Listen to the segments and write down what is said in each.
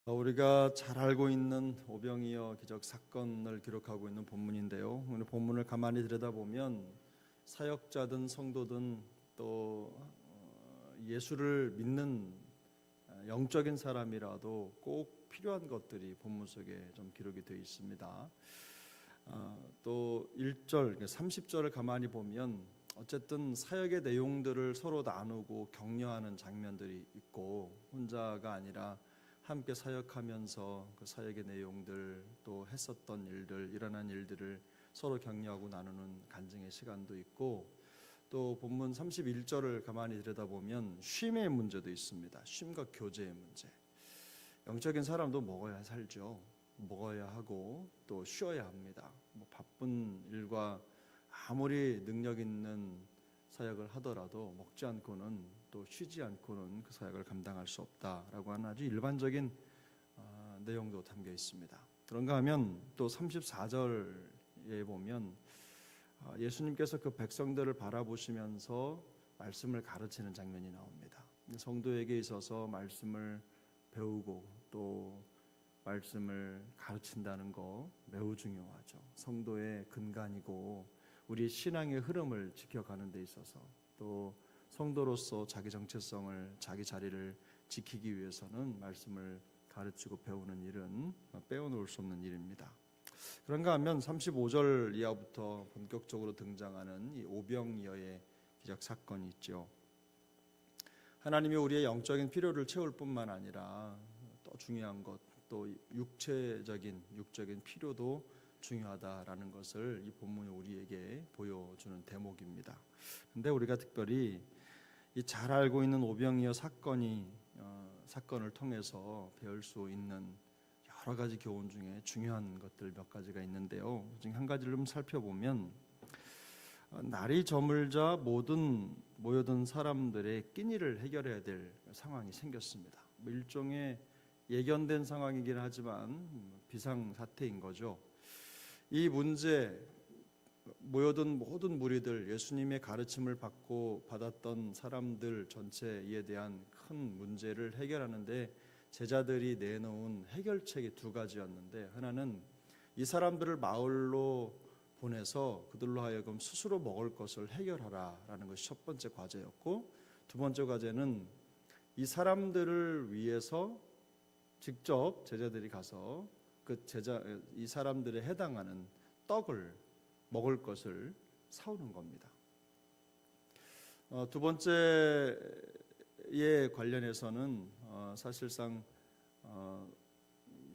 우리가 잘 알고 있는 오병이어 기적 사건을 기록하고 있는 본문인데요. 오늘 본문을 가만히 들여다보면 사역자든 성도든 또 예수를 믿는 영적인 사람이라도 꼭 필요한 것들이 본문 속에 좀 기록이 되어 있습니다. 또 1절, 30절을 가만히 보면 어쨌든 사역의 내용들을 서로 나누고 격려하는 장면들이 있고, 혼자가 아니라 함께 사역하면서 그 사역의 내용들, 또 했었던 일들, 일어난 일들을 서로 격려하고 나누는 간증의 시간도 있고, 또 본문 31절을 가만히 들여다보면 쉼의 문제도 있습니다. 쉼과 교제의 문제. 영적인 사람도 먹어야 살죠. 먹어야 하고 또 쉬어야 합니다. 바쁜 일과 아무리 능력 있는 사역을 하더라도 먹지 않고는 또 쉬지 않고는 그 사역을 감당할 수 없다라고 하는 아주 일반적인 내용도 담겨 있습니다. 그런가 하면 또 34절에 보면 예수님께서 그 백성들을 바라보시면서 말씀을 가르치는 장면이 나옵니다. 성도에게 있어서 말씀을 배우고 또 말씀을 가르친다는 거 매우 중요하죠. 성도의 근간이고 우리 신앙의 흐름을 지켜가는 데 있어서 또 성도로서 자기 정체성을, 자기 자리를 지키기 위해서는 말씀을 가르치고 배우는 일은 빼어놓을 수 없는 일입니다. 그런가 하면 35절 이하부터 본격적으로 등장하는 이 오병이어의 기적 사건이 있죠. 하나님이 우리의 영적인 필요를 채울 뿐만 아니라 또 중요한 것, 또 육적인 필요도 중요하다라는 것을 이 본문이 우리에게 보여주는 대목입니다. 그런데 우리가 특별히 이 잘 알고 있는 오병이어 사건을 통해서 배울 수 있는 여러 가지 교훈 중에 중요한 것들 몇 가지가 있는데요. 지금 한 가지를 좀 살펴보면 날이 저물자 모여든 사람들의 끼니를 해결해야 될 상황이 생겼습니다. 일종의 예견된 상황이긴 하지만 비상사태인 거죠. 이 문제, 모여든 모든 무리들, 예수님의 가르침을 받았던 사람들 전체에 대한 큰 문제를 해결하는데 제자들이 내놓은 해결책이 두 가지였는데, 하나는 이 사람들을 마을로 보내서 그들로 하여금 스스로 먹을 것을 해결하라라는 것이 첫 번째 과제였고, 두 번째 과제는 이 사람들을 위해서 직접 제자들이 가서 이 사람들에 해당하는 떡을 먹을 것을 사오는 겁니다. 두 번째에 관련해서는 사실상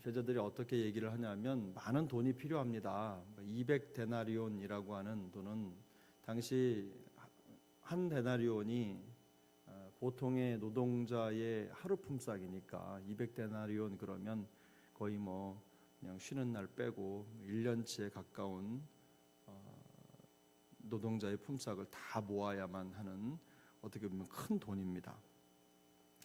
제자들이 어떻게 얘기를 하냐면 많은 돈이 필요합니다. 200데나리온이라고 하는 돈은 당시 한 데나리온이 보통의 노동자의 하루 품삯이니까 200데나리온 그러면 거의 그냥 쉬는 날 빼고 1년치에 가까운 노동자의 품삯을 다 모아야만 하는, 어떻게 보면 큰 돈입니다.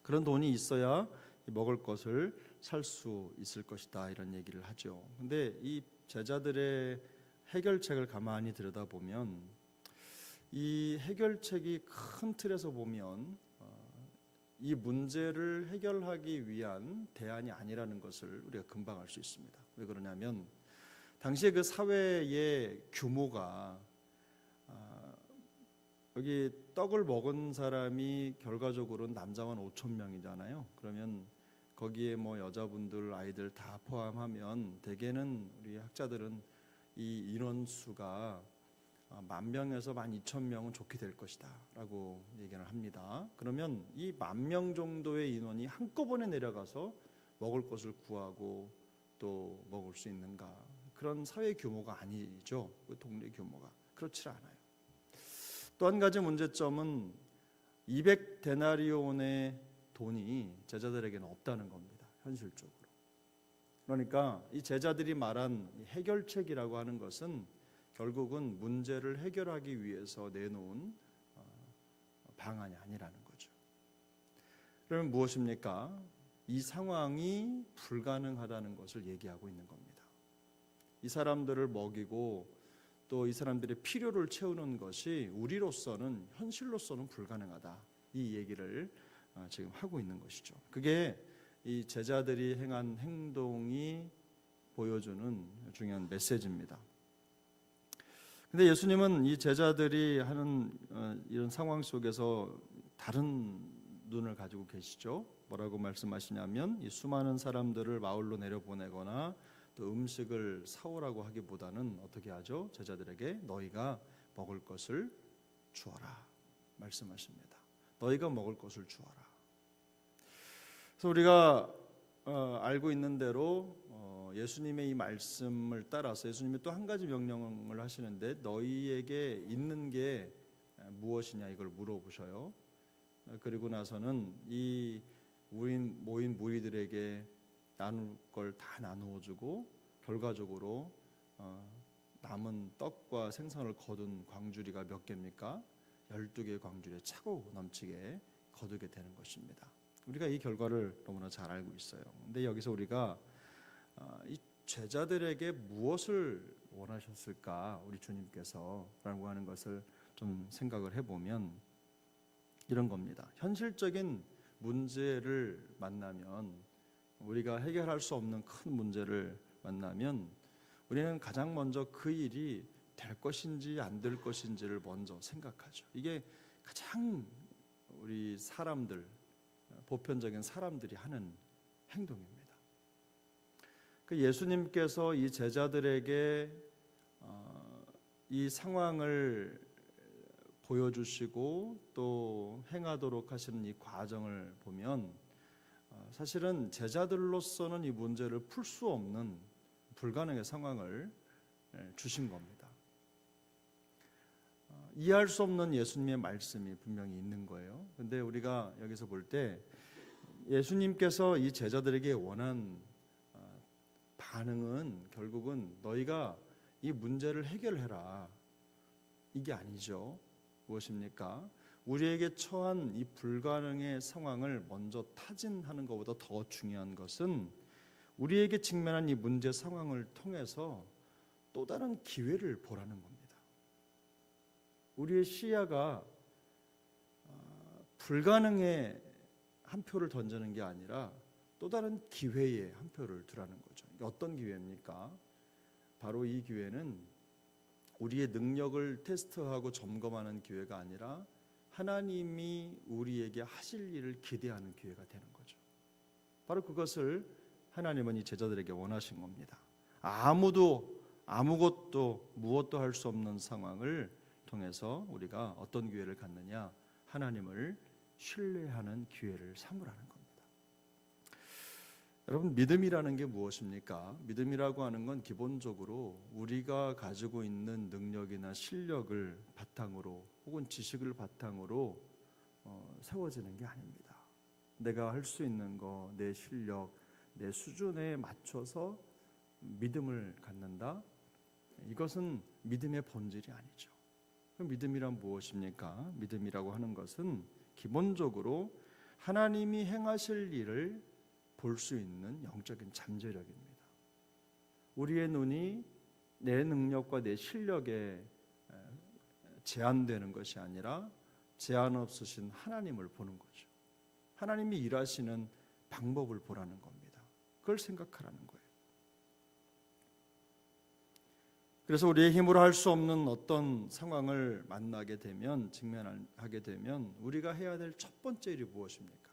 그런 돈이 있어야 먹을 것을 살 수 있을 것이다, 이런 얘기를 하죠. 근데 이 제자들의 해결책을 가만히 들여다보면 이 해결책이 큰 틀에서 보면 이 문제를 해결하기 위한 대안이 아니라는 것을 우리가 금방 알 수 있습니다. 왜 그러냐면 당시에 그 사회의 규모가 여기 떡을 먹은 사람이 결과적으로는 남자만 5천 명이잖아요. 그러면 거기에 여자분들, 아이들 다 포함하면 대개는 우리 학자들은 이 인원수가 10,000명에서 12,000명은 좋게 될 것이다 라고 얘기를 합니다. 그러면 이 10,000명 정도의 인원이 한꺼번에 내려가서 먹을 것을 구하고 또 먹을 수 있는가? 그런 사회 규모가 아니죠. 그 동네 규모가 그렇지 않아요. 또 한 가지 문제점은 200데나리온의 돈이 제자들에게는 없다는 겁니다. 현실적으로. 그러니까 이 제자들이 말한 해결책이라고 하는 것은 결국은 문제를 해결하기 위해서 내놓은 방안이 아니라는 거죠. 그러면 무엇입니까? 이 상황이 불가능하다는 것을 얘기하고 있는 겁니다. 이 사람들을 먹이고 또 이 사람들의 필요를 채우는 것이 우리로서는, 현실로서는 불가능하다, 이 얘기를 지금 하고 있는 것이죠. 그게 이 제자들이 행한 행동이 보여주는 중요한 메시지입니다. 근데 예수님은 이 제자들이 하는 이런 상황 속에서 다른 눈을 가지고 계시죠. 뭐라고 말씀하시냐면 이 수많은 사람들을 마을로 내려보내거나 또 음식을 사오라고 하기보다는 어떻게 하죠? 제자들에게 너희가 먹을 것을 주어라 말씀하십니다. 너희가 먹을 것을 주어라. 그래서 우리가 알고 있는 대로 예수님의 이 말씀을 따라서 예수님이 또 한 가지 명령을 하시는데 너희에게 있는 게 무엇이냐 이걸 물어보셔요. 그리고 나서는 이 모인 무리들에게 나눌 걸 다 나누어 주고 결과적으로 남은 떡과 생선을 거둔 광주리가 몇 개입니까? 12개의 광주리에 차고 넘치게 거두게 되는 것입니다. 우리가 이 결과를 너무나 잘 알고 있어요. 근데 여기서 우리가 이 제자들에게 무엇을 원하셨을까 우리 주님께서라고 하는 것을 좀 생각을 해보면 이런 겁니다. 현실적인 문제를 만나면 우리가 해결할 수 없는 큰 문제를 만나면 우리는 가장 먼저 그 일이 될 것인지 안 될 것인지를 먼저 생각하죠. 이게 가장 우리 사람들 보편적인 사람들이 하는 행동입니다. 그 예수님께서 이 제자들에게 이 상황을 보여주시고 또 행하도록 하시는 이 과정을 보면 사실은 제자들로서는 이 문제를 풀 수 없는 불가능의 상황을 주신 겁니다. 이해할 수 없는 예수님의 말씀이 분명히 있는 거예요. 근데 우리가 여기서 볼 때 예수님께서 이 제자들에게 원한 반응은 결국은 너희가 이 문제를 해결해라 이게 아니죠. 무엇입니까? 우리에게 처한 이 불가능의 상황을 먼저 타진하는 것보다 더 중요한 것은 우리에게 직면한 이 문제 상황을 통해서 또 다른 기회를 보라는 겁니다. 우리의 시야가 불가능에 한 표를 던지는 게 아니라 또 다른 기회에 한 표를 두라는 거죠. 이게 어떤 기회입니까? 바로 이 기회는 우리의 능력을 테스트하고 점검하는 기회가 아니라 하나님이 우리에게 하실 일을 기대하는 기회가 되는 거죠. 바로 그것을 하나님은 이 제자들에게 원하신 겁니다. 아무것도 무엇도 할 수 없는 상황을 통해서 우리가 어떤 기회를 갖느냐? 하나님을 신뢰하는 기회를 삼으라는 겁니다. 여러분, 믿음이라는 게 무엇입니까? 믿음이라고 하는 건 기본적으로 우리가 가지고 있는 능력이나 실력을 바탕으로 혹은 지식을 바탕으로 세워지는 게 아닙니다. 내가 할 수 있는 거, 내 실력, 내 수준에 맞춰서 믿음을 갖는다? 이것은 믿음의 본질이 아니죠. 그럼 믿음이란 무엇입니까? 믿음이라고 하는 것은 기본적으로 하나님이 행하실 일을 볼 수 있는 영적인 잠재력입니다. 우리의 눈이 내 능력과 내 실력에 제한되는 것이 아니라 제한 없으신 하나님을 보는 거죠. 하나님이 일하시는 방법을 보라는 겁니다. 그걸 생각하라는 거예요. 그래서 우리의 힘으로 할 수 없는 어떤 상황을 만나게 되면, 직면하게 되면 우리가 해야 될 첫 번째 일이 무엇입니까?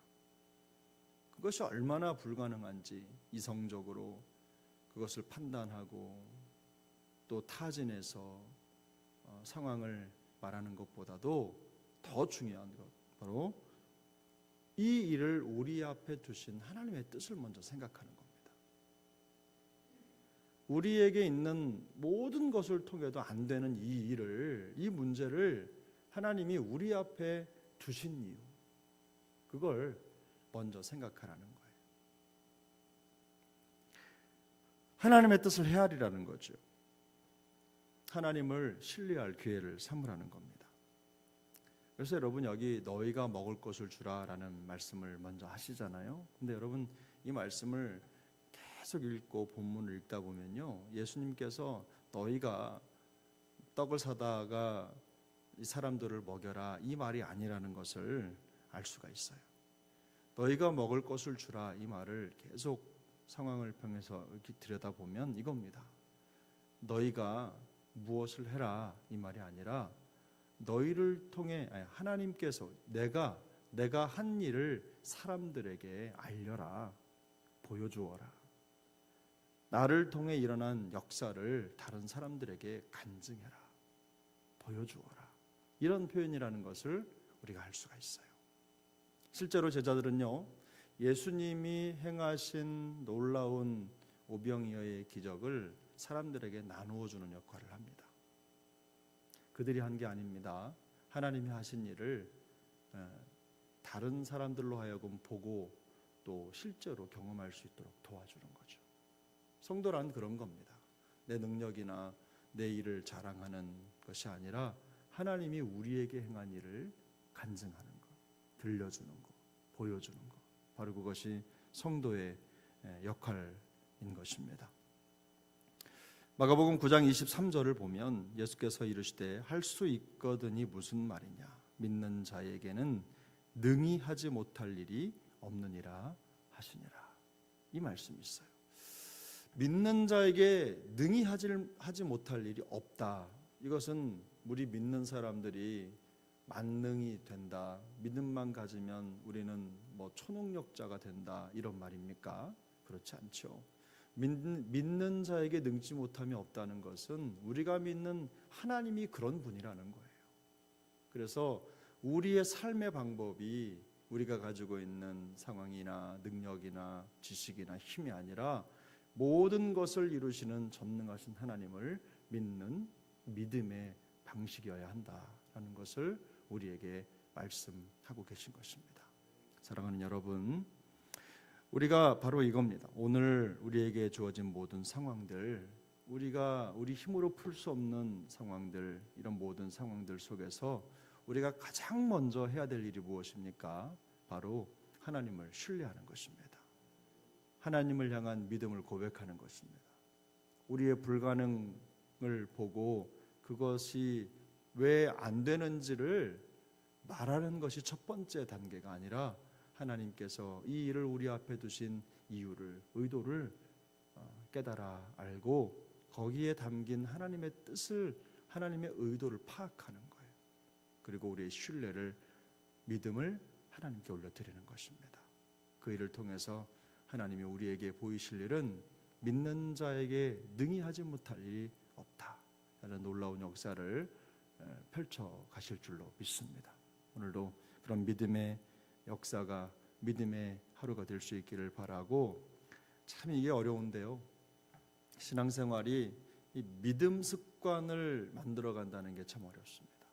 그것이 얼마나 불가능한지 이성적으로 그것을 판단하고 또 타진해서 상황을 말하는 것보다도 더 중요한 것, 바로 이 일을 우리 앞에 두신 하나님의 뜻을 먼저 생각하는 겁니다. 우리에게 있는 모든 것을 통해도 안 되는 이 일을, 이 문제를 하나님이 우리 앞에 두신 이유, 그걸 먼저 생각하라는 거예요. 하나님의 뜻을 헤아리라는 거죠. 하나님을 신뢰할 기회를 삼으라는 겁니다. 그래서 여러분, 여기 너희가 먹을 것을 주라라는 말씀을 먼저 하시잖아요. 근데 여러분, 이 말씀을 계속 읽고 본문을 읽다 보면요, 예수님께서 너희가 떡을 사다가 이 사람들을 먹여라 이 말이 아니라는 것을 알 수가 있어요. 너희가 먹을 것을 주라 이 말을 계속 상황을 평해서 이렇게 들여다보면 이겁니다. 너희가 무엇을 해라 이 말이 아니라 너희를 통해 하나님께서 내가 한 일을 사람들에게 알려라, 보여주어라. 나를 통해 일어난 역사를 다른 사람들에게 간증해라, 보여주어라. 이런 표현이라는 것을 우리가 알 수가 있어요. 실제로 제자들은요, 예수님이 행하신 놀라운 오병이어의 기적을 사람들에게 나누어 주는 역할을 합니다. 그들이 한 게 아닙니다. 하나님이 하신 일을 다른 사람들로 하여금 보고 또 실제로 경험할 수 있도록 도와주는 거죠. 성도란 그런 겁니다. 내 능력이나 내 일을 자랑하는 것이 아니라 하나님이 우리에게 행한 일을 간증하는 것, 들려주는 것, 보여주는 것, 바로 그것이 성도의 역할인 것입니다. 마가복음 9장 23절을 보면 예수께서 이르시되 할 수 있거든이 무슨 말이냐, 믿는 자에게는 능히 하지 못할 일이 없느니라 하시니라. 이 말씀이 있어요. 믿는 자에게 능히 하지 못할 일이 없다. 이것은 우리 믿는 사람들이 만능이 된다, 믿음만 가지면 우리는 초능력자가 된다, 이런 말입니까? 그렇지 않죠. 믿는 자에게 능지 못함이 없다는 것은 우리가 믿는 하나님이 그런 분이라는 거예요. 그래서 우리의 삶의 방법이 우리가 가지고 있는 상황이나 능력이나 지식이나 힘이 아니라 모든 것을 이루시는 전능하신 하나님을 믿는 믿음의 방식이어야 한다라는 것을 우리에게 말씀하고 계신 것입니다. 사랑하는 여러분, 우리가 바로 이겁니다. 오늘 우리에게 주어진 모든 상황들, 우리 힘으로 풀 수 없는 상황들, 이런 모든 상황들 속에서 우리가 가장 먼저 해야 될 일이 무엇입니까? 바로 하나님을 신뢰하는 것입니다. 하나님을 향한 믿음을 고백하는 것입니다. 우리의 불가능을 보고 그것이 왜 안 되는지를 말하는 것이 첫 번째 단계가 아니라 하나님께서 이 일을 우리 앞에 두신 이유를, 의도를 깨달아 알고 거기에 담긴 하나님의 뜻을, 하나님의 의도를 파악하는 거예요. 그리고 우리의 신뢰를, 믿음을 하나님께 올려드리는 것입니다. 그 일을 통해서 하나님이 우리에게 보이실 일은 믿는 자에게 능히 하지 못할 일이 없다 라는 놀라운 역사를 펼쳐 가실 줄로 믿습니다. 오늘도 그런 믿음의 역사가, 믿음의 하루가 될 수 있기를 바라고, 참 이게 어려운데요, 신앙생활이 이 믿음 습관을 만들어 간다는 게 참 어렵습니다.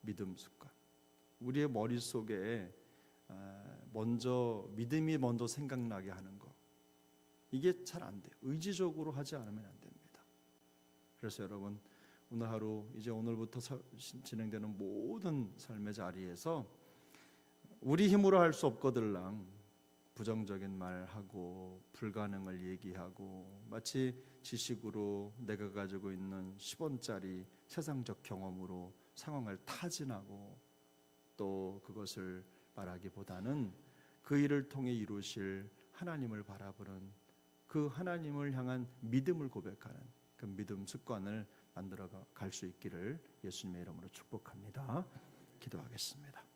믿음 습관, 우리의 머릿속에 믿음이 먼저 생각나게 하는 거, 이게 잘 안 돼요. 의지적으로 하지 않으면 안 됩니다. 그래서 여러분, 오늘 하루, 이제 오늘부터 진행되는 모든 삶의 자리에서 우리 힘으로 할 수 없거들랑 부정적인 말하고 불가능을 얘기하고 마치 지식으로 내가 가지고 있는 10원짜리 세상적 경험으로 상황을 타진하고 또 그것을 말하기보다는 그 일을 통해 이루실 하나님을 바라보는, 그 하나님을 향한 믿음을 고백하는 그 믿음 습관을 만들어 갈 수 있기를 예수님의 이름으로 축복합니다. 기도하겠습니다.